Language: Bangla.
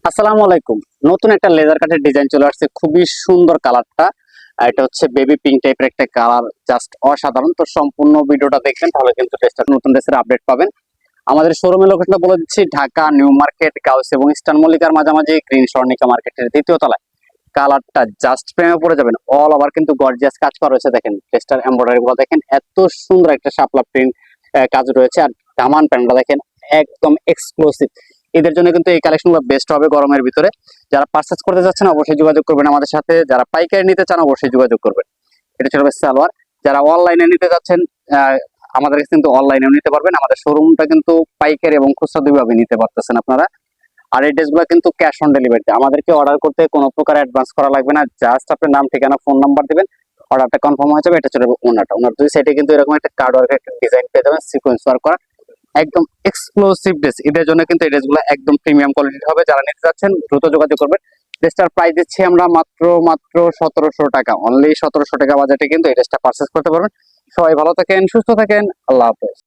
আসসালামু আলাইকুম। নতুন একটা লেদার কাটের ডিজাইন চলে আসছে, খুবই সুন্দর কালারটা। এটা হচ্ছে বেবি পিঙ্ক টাইপের একটা কালার, জাস্ট অসাধারণ। তো সম্পূর্ণ ভিডিওটা দেখবেন, তাহলে কিন্তু নতুন ড্রেসের আপডেট পাবেন। আমাদের শোরুমের লোকেশনটা বলে দিচ্ছি, ঢাকা নিউ মার্কেট, গাউস এবং ইস্টার্ন মল্লিকার মাঝামাঝি, গ্রিন স্বর্ণিকা মার্কেটের দ্বিতীয় তলায়। কালারটা জাস্ট প্রেমে পড়ে যাবেন। অল ওভার কিন্তু গর্জিয়াস কাজ করা রয়েছে, দেখেন ড্রেসটার এমব্রয়ডারি গুলো দেখেন, এত সুন্দর একটা শাপলা প্রিন্ট কাজ রয়েছে। আর দামান প্যান্টটা দেখেন, একদম এক্সক্লুসিভ। এদের জন্য কিন্তু এই কালেকশনগুলো বেস্ট হবে গরমের ভিতরে। যারা পারচেজ করতে যাচ্ছেন অবশ্যই যোগাযোগ করবেন আমাদের সাথে, যারা পাইকারি নিতে চান অবশ্যই যোগাযোগ করবেন। এটা ছিল সালোয়ার। যারা অনলাইনে নিতে যাচ্ছেন আমাদের কাছে কিন্তু অনলাইনেও নিতে পারবেন। আমাদের শোরুমটা কিন্তু পাইকারি এবং খুচরা দুইভাবে নিতে পারতেছেন আপনারা। আর এই ড্রেসগুলো কিন্তু ক্যাশ অন ডেলিভারিতে, আমাদেরকে অর্ডার করতে কোনো প্রকার অ্যাডভান্স করা লাগবে না। জাস্ট আপনার নাম, ঠিকানা, ফোন নাম্বার দিবেন, অর্ডারটা কনফার্ম হয়ে যাবে। এটা চলে যাবে ওনাটা, ওনার দুই সাইডে কিন্তু এরকম একটা কার্ড ওয়ার্ক একটা ডিজাইন পেয়ে যাবেন, সিকোয়েন্স ওয়ার্ক করা, একদম এক্সক্লুসিভ ড্রেস। এদের জন্য কিন্তু এই ড্রেসগুলো একদম প্রিমিয়াম কোয়ালিটির হবে। যারা নিতে যাচ্ছেন দ্রুত যোগাযোগ করবেন। ড্রেসটার প্রাইস দিচ্ছি আমরা মাত্র 1700 টাকা, অনলি 1700 টাকা বাজেটে কিন্তু এই ড্রেসটা পারচেস করতে পারবেন। সবাই ভালো থাকেন, সুস্থ থাকেন, আল্লাহ হাফেজ।